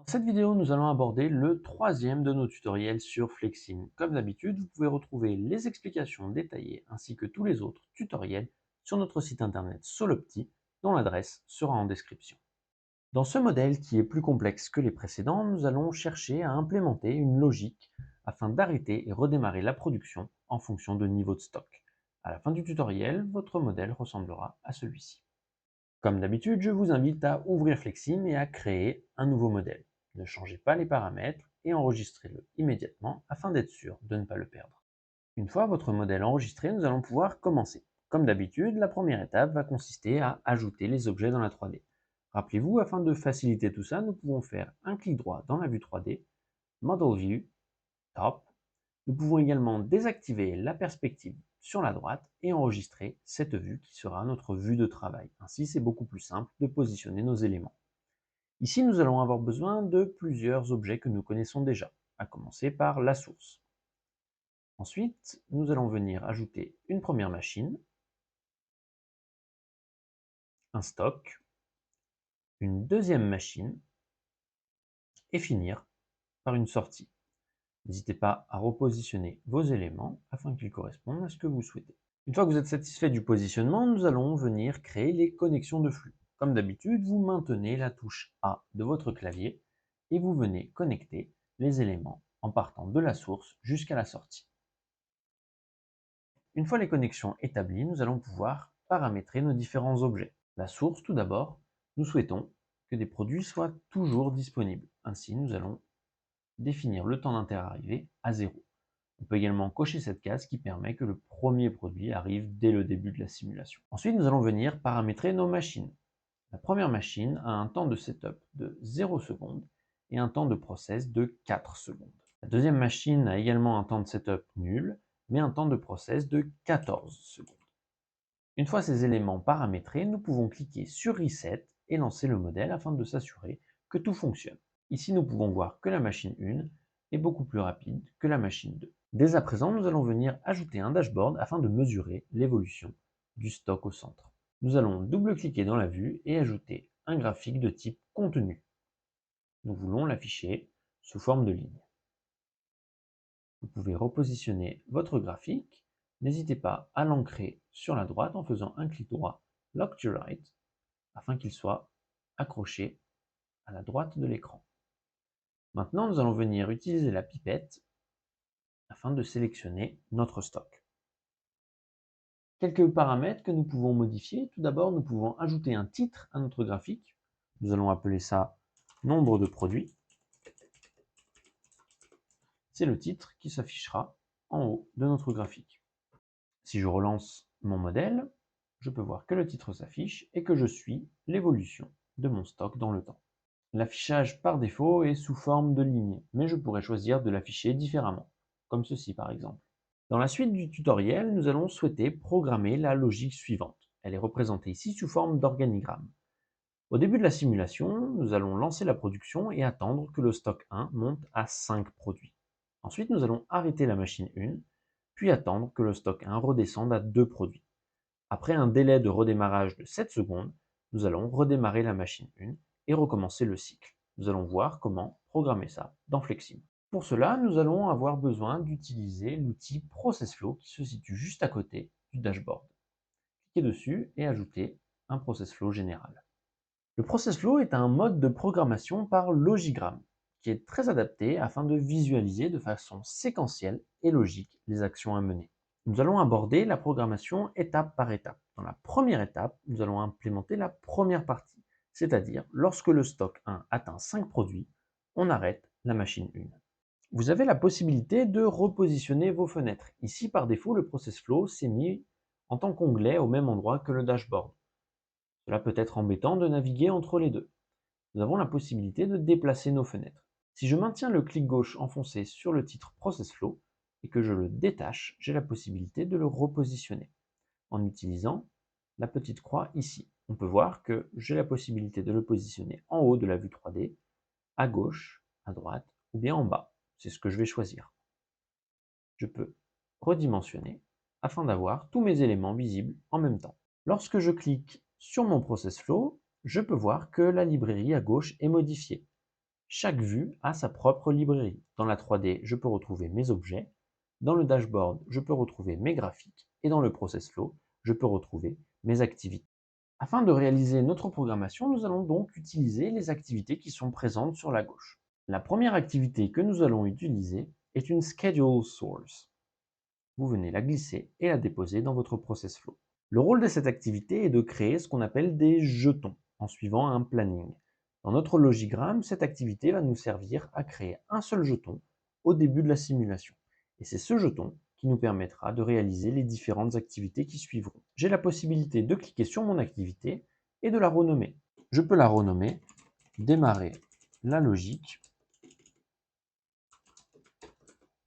Dans cette vidéo, nous allons aborder le troisième de nos tutoriels sur Flexim. Comme d'habitude, vous pouvez retrouver les explications détaillées ainsi que tous les autres tutoriels sur notre site internet Solopti, dont l'adresse sera en description. Dans ce modèle qui est plus complexe que les précédents, nous allons chercher à implémenter une logique afin d'arrêter et redémarrer la production en fonction de niveau de stock. À la fin du tutoriel, votre modèle ressemblera à celui-ci. Comme d'habitude, je vous invite à ouvrir Flexim et à créer un nouveau modèle. Ne changez pas les paramètres et enregistrez-le immédiatement afin d'être sûr de ne pas le perdre. Une fois votre modèle enregistré, nous allons pouvoir commencer. Comme d'habitude, la première étape va consister à ajouter les objets dans la 3D. Rappelez-vous, afin de faciliter tout ça, nous pouvons faire un clic droit dans la vue 3D, Model View, Top. Nous pouvons également désactiver la perspective sur la droite et enregistrer cette vue qui sera notre vue de travail. Ainsi, c'est beaucoup plus simple de positionner nos éléments. Ici, nous allons avoir besoin de plusieurs objets que nous connaissons déjà, à commencer par la source. Ensuite, nous allons venir ajouter une première machine, un stock, une deuxième machine, et finir par une sortie. N'hésitez pas à repositionner vos éléments afin qu'ils correspondent à ce que vous souhaitez. Une fois que vous êtes satisfait du positionnement, nous allons venir créer les connexions de flux. Comme d'habitude, vous maintenez la touche A de votre clavier et vous venez connecter les éléments en partant de la source jusqu'à la sortie. Une fois les connexions établies, nous allons pouvoir paramétrer nos différents objets. La source, tout d'abord, nous souhaitons que des produits soient toujours disponibles. Ainsi, nous allons définir le temps d'interarrivée à 0. On peut également cocher cette case qui permet que le premier produit arrive dès le début de la simulation. Ensuite, nous allons venir paramétrer nos machines. La première machine a un temps de setup de 0 secondes et un temps de process de 4 secondes. La deuxième machine a également un temps de setup nul, mais un temps de process de 14 secondes. Une fois ces éléments paramétrés, nous pouvons cliquer sur Reset et lancer le modèle afin de s'assurer que tout fonctionne. Ici, nous pouvons voir que la machine 1 est beaucoup plus rapide que la machine 2. Dès à présent, nous allons venir ajouter un dashboard afin de mesurer l'évolution du stock au centre. Nous allons double-cliquer dans la vue et ajouter un graphique de type contenu. Nous voulons l'afficher sous forme de ligne. Vous pouvez repositionner votre graphique. N'hésitez pas à l'ancrer sur la droite en faisant un clic droit, Lock to Right, afin qu'il soit accroché à la droite de l'écran. Maintenant, nous allons venir utiliser la pipette afin de sélectionner notre stock. Quelques paramètres que nous pouvons modifier. Tout d'abord, nous pouvons ajouter un titre à notre graphique. Nous allons appeler ça nombre de produits. C'est le titre qui s'affichera en haut de notre graphique. Si je relance mon modèle, je peux voir que le titre s'affiche et que je suis l'évolution de mon stock dans le temps. L'affichage par défaut est sous forme de ligne, mais je pourrais choisir de l'afficher différemment, comme ceci par exemple. Dans la suite du tutoriel, nous allons souhaiter programmer la logique suivante. Elle est représentée ici sous forme d'organigramme. Au début de la simulation, nous allons lancer la production et attendre que le stock 1 monte à 5 produits. Ensuite, nous allons arrêter la machine 1, puis attendre que le stock 1 redescende à 2 produits. Après un délai de redémarrage de 7 secondes, nous allons redémarrer la machine 1 et recommencer le cycle. Nous allons voir comment programmer ça dans Flexim. Pour cela, nous allons avoir besoin d'utiliser l'outil ProcessFlow qui se situe juste à côté du dashboard. Cliquez dessus et ajoutez un ProcessFlow général. Le ProcessFlow est un mode de programmation par logigramme qui est très adapté afin de visualiser de façon séquentielle et logique les actions à mener. Nous allons aborder la programmation étape par étape. Dans la première étape, nous allons implémenter la première partie, c'est-à-dire lorsque le stock 1 atteint 5 produits, on arrête la machine 1. Vous avez la possibilité de repositionner vos fenêtres. Ici, par défaut, le ProcessFlow s'est mis en tant qu'onglet au même endroit que le dashboard. Cela peut être embêtant de naviguer entre les deux. Nous avons la possibilité de déplacer nos fenêtres. Si je maintiens le clic gauche enfoncé sur le titre ProcessFlow et que je le détache, j'ai la possibilité de le repositionner en utilisant la petite croix ici. On peut voir que j'ai la possibilité de le positionner en haut de la vue 3D, à gauche, à droite ou bien en bas. C'est ce que je vais choisir. Je peux redimensionner afin d'avoir tous mes éléments visibles en même temps. Lorsque je clique sur mon ProcessFlow, je peux voir que la librairie à gauche est modifiée. Chaque vue a sa propre librairie. Dans la 3D, je peux retrouver mes objets. Dans le dashboard, je peux retrouver mes graphiques. Et dans le process flow, je peux retrouver mes activités. Afin de réaliser notre programmation, nous allons donc utiliser les activités qui sont présentes sur la gauche. La première activité que nous allons utiliser est une schedule source. Vous venez la glisser et la déposer dans votre process flow. Le rôle de cette activité est de créer ce qu'on appelle des jetons en suivant un planning. Dans notre logigramme, cette activité va nous servir à créer un seul jeton au début de la simulation. Et c'est ce jeton qui nous permettra de réaliser les différentes activités qui suivront. J'ai la possibilité de cliquer sur mon activité et de la renommer. Je peux la renommer démarrer la logique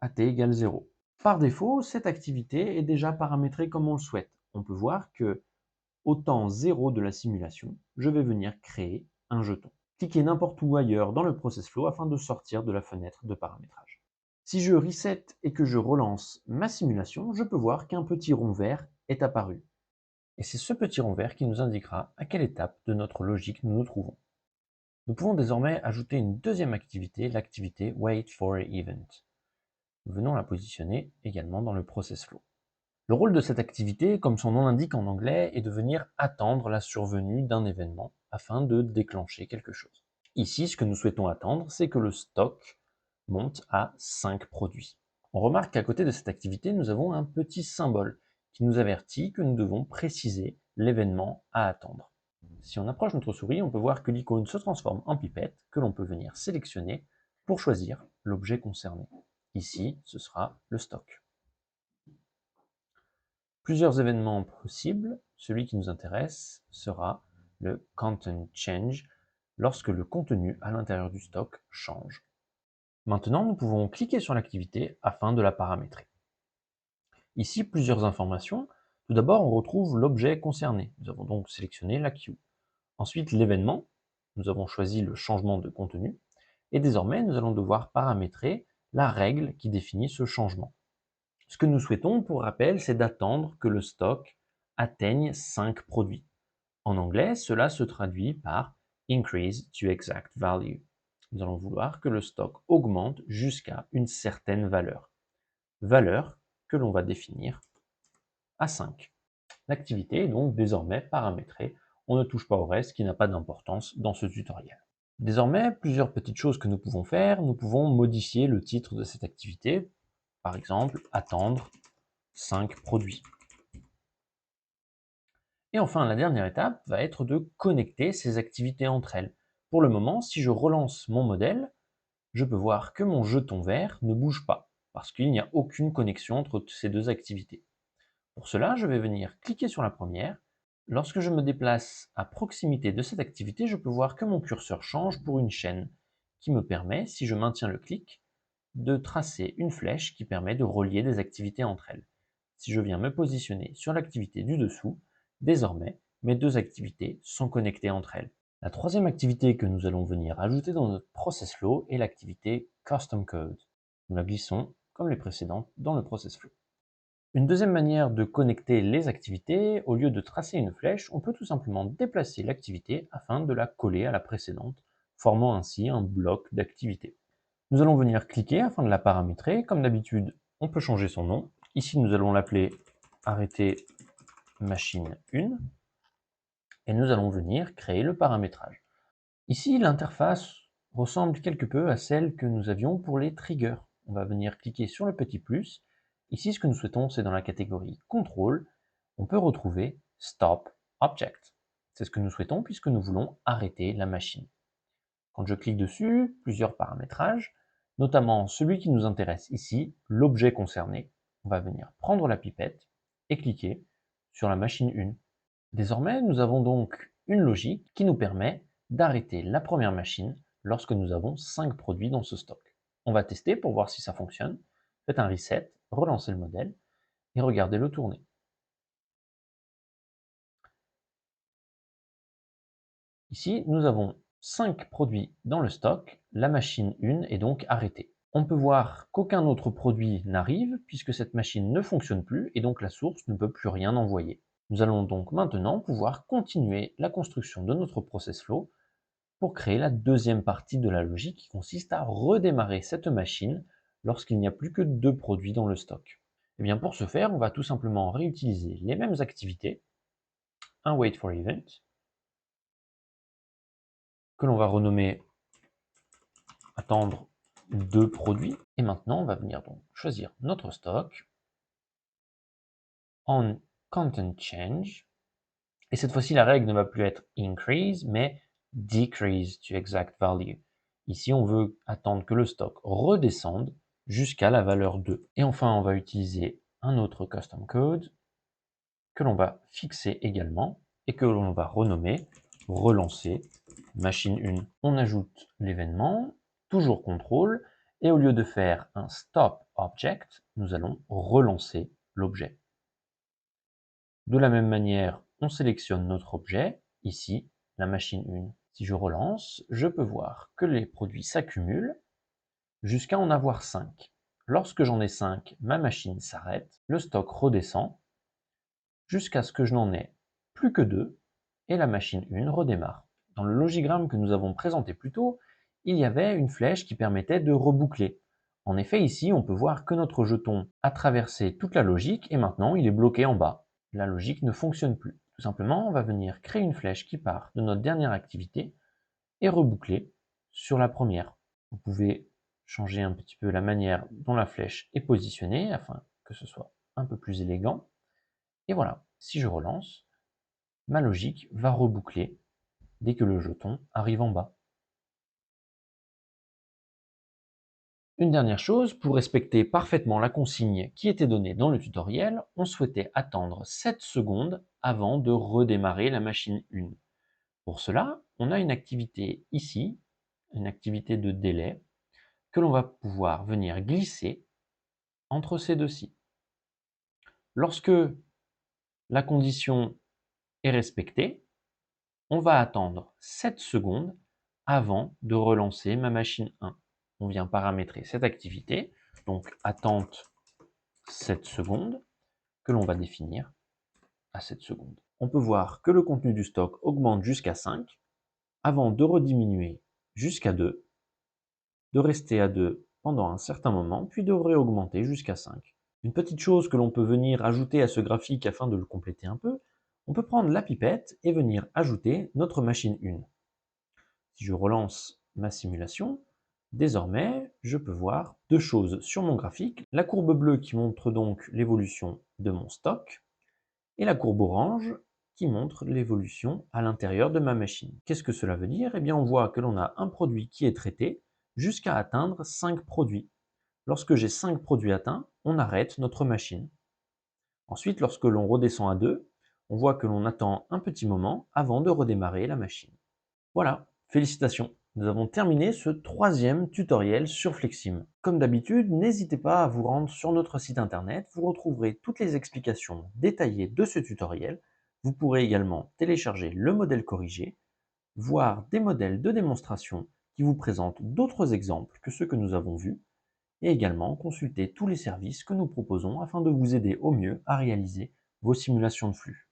à t égale 0. Par défaut, cette activité est déjà paramétrée comme on le souhaite. On peut voir que au temps 0 de la simulation, je vais venir créer un jeton. Cliquez n'importe où ailleurs dans le process flow afin de sortir de la fenêtre de paramétrage. Si je reset et que je relance ma simulation, je peux voir qu'un petit rond vert est apparu. Et c'est ce petit rond vert qui nous indiquera à quelle étape de notre logique nous nous trouvons. Nous pouvons désormais ajouter une deuxième activité, l'activité Wait for Event. Nous venons la positionner également dans le process flow. Le rôle de cette activité, comme son nom l'indique en anglais, est de venir attendre la survenue d'un événement afin de déclencher quelque chose. Ici, ce que nous souhaitons attendre, c'est que le stock monte à 5 produits. On remarque qu'à côté de cette activité, nous avons un petit symbole qui nous avertit que nous devons préciser l'événement à attendre. Si on approche notre souris, on peut voir que l'icône se transforme en pipette que l'on peut venir sélectionner pour choisir l'objet concerné. Ici, ce sera le stock. Plusieurs événements possibles. Celui qui nous intéresse sera le content change, lorsque le contenu à l'intérieur du stock change. Maintenant, nous pouvons cliquer sur l'activité afin de la paramétrer. Ici, plusieurs informations. Tout d'abord, on retrouve l'objet concerné. Nous avons donc sélectionné la queue. Ensuite, l'événement. Nous avons choisi le changement de contenu. Et désormais, nous allons devoir paramétrer la règle qui définit ce changement. Ce que nous souhaitons, pour rappel, c'est d'attendre que le stock atteigne 5 produits. En anglais, cela se traduit par increase to exact value. Nous allons vouloir que le stock augmente jusqu'à une certaine valeur. Valeur que l'on va définir à 5. L'activité est donc désormais paramétrée. On ne touche pas au reste qui n'a pas d'importance dans ce tutoriel. Désormais, plusieurs petites choses que nous pouvons faire. Nous pouvons modifier le titre de cette activité. Par exemple, attendre 5 produits. Et enfin, la dernière étape va être de connecter ces activités entre elles. Pour le moment, si je relance mon modèle, je peux voir que mon jeton vert ne bouge pas, parce qu'il n'y a aucune connexion entre ces deux activités. Pour cela, je vais venir cliquer sur la première. Lorsque je me déplace à proximité de cette activité, je peux voir que mon curseur change pour une chaîne, qui me permet, si je maintiens le clic, de tracer une flèche qui permet de relier des activités entre elles. Si je viens me positionner sur l'activité du dessous, désormais, mes deux activités sont connectées entre elles. La troisième activité que nous allons venir ajouter dans notre process flow est l'activité Custom Code. Nous la glissons, comme les précédentes, dans le process flow. Une deuxième manière de connecter les activités, au lieu de tracer une flèche, on peut tout simplement déplacer l'activité afin de la coller à la précédente, formant ainsi un bloc d'activité. Nous allons venir cliquer afin de la paramétrer. Comme d'habitude, on peut changer son nom. Ici, nous allons l'appeler arrêter machine 1. Et nous allons venir créer le paramétrage. Ici, l'interface ressemble quelque peu à celle que nous avions pour les triggers. On va venir cliquer sur le petit plus. Ici, ce que nous souhaitons, c'est dans la catégorie contrôle, on peut retrouver stop object. C'est ce que nous souhaitons puisque nous voulons arrêter la machine. Quand je clique dessus, plusieurs paramétrages, notamment celui qui nous intéresse ici, l'objet concerné. On va venir prendre la pipette et cliquer sur la machine 1. Désormais, nous avons donc une logique qui nous permet d'arrêter la première machine lorsque nous avons 5 produits dans ce stock. On va tester pour voir si ça fonctionne. Faites un reset, relancez le modèle et regardez-le tourner. Ici, nous avons 5 produits dans le stock, la machine 1 est donc arrêtée. On peut voir qu'aucun autre produit n'arrive puisque cette machine ne fonctionne plus et donc la source ne peut plus rien envoyer. Nous allons donc maintenant pouvoir continuer la construction de notre process flow pour créer la deuxième partie de la logique qui consiste à redémarrer cette machine lorsqu'il n'y a plus que 2 produits dans le stock. Et bien pour ce faire, on va tout simplement réutiliser les mêmes activités, un wait for event, que l'on va renommer attendre 2 produits. Et maintenant, on va venir donc choisir notre stock, on content change, et cette fois-ci, la règle ne va plus être increase, mais decrease to exact value. Ici, on veut attendre que le stock redescende jusqu'à la valeur 2. Et enfin, on va utiliser un autre custom code que l'on va fixer également et que l'on va renommer relancer machine 1. On ajoute l'événement, toujours contrôle, et au lieu de faire un stop object, nous allons relancer l'objet. De la même manière, on sélectionne notre objet, ici, la machine 1. Si je relance, je peux voir que les produits s'accumulent jusqu'à en avoir 5. Lorsque j'en ai 5, ma machine s'arrête, le stock redescend jusqu'à ce que je n'en ai plus que 2 et la machine 1 redémarre. Dans le logigramme que nous avons présenté plus tôt, il y avait une flèche qui permettait de reboucler. En effet, ici, on peut voir que notre jeton a traversé toute la logique et maintenant il est bloqué en bas. La logique ne fonctionne plus. Tout simplement, on va venir créer une flèche qui part de notre dernière activité et reboucler sur la première. Vous pouvez changer un petit peu la manière dont la flèche est positionnée afin que ce soit un peu plus élégant. Et voilà, si je relance, ma logique va reboucler dès que le jeton arrive en bas. Une dernière chose, pour respecter parfaitement la consigne qui était donnée dans le tutoriel, on souhaitait attendre 7 secondes avant de redémarrer la machine 1. Pour cela, on a une activité ici, une activité de délai, que l'on va pouvoir venir glisser entre ces deux-ci. Lorsque la condition est respectée, on va attendre 7 secondes avant de relancer ma machine 1. On vient paramétrer cette activité, donc attente 7 secondes, que l'on va définir à 7 secondes. On peut voir que le contenu du stock augmente jusqu'à 5, avant de rediminuer jusqu'à 2, de rester à 2 pendant un certain moment, puis de réaugmenter jusqu'à 5. Une petite chose que l'on peut venir ajouter à ce graphique afin de le compléter un peu, on peut prendre la pipette et venir ajouter notre machine 1. Si je relance ma simulation, désormais, je peux voir 2 choses sur mon graphique. La courbe bleue qui montre donc l'évolution de mon stock et la courbe orange qui montre l'évolution à l'intérieur de ma machine. Qu'est-ce que cela veut dire? Eh bien, on voit que l'on a un produit qui est traité jusqu'à atteindre 5 produits. Lorsque j'ai 5 produits atteints, on arrête notre machine. Ensuite, lorsque l'on redescend à 2, on voit que l'on attend un petit moment avant de redémarrer la machine. Voilà, félicitations, nous avons terminé ce 3e tutoriel sur Flexim. Comme d'habitude, n'hésitez pas à vous rendre sur notre site internet, vous retrouverez toutes les explications détaillées de ce tutoriel. Vous pourrez également télécharger le modèle corrigé, voir des modèles de démonstration qui vous présentent d'autres exemples que ceux que nous avons vus, et également consulter tous les services que nous proposons afin de vous aider au mieux à réaliser vos simulations de flux.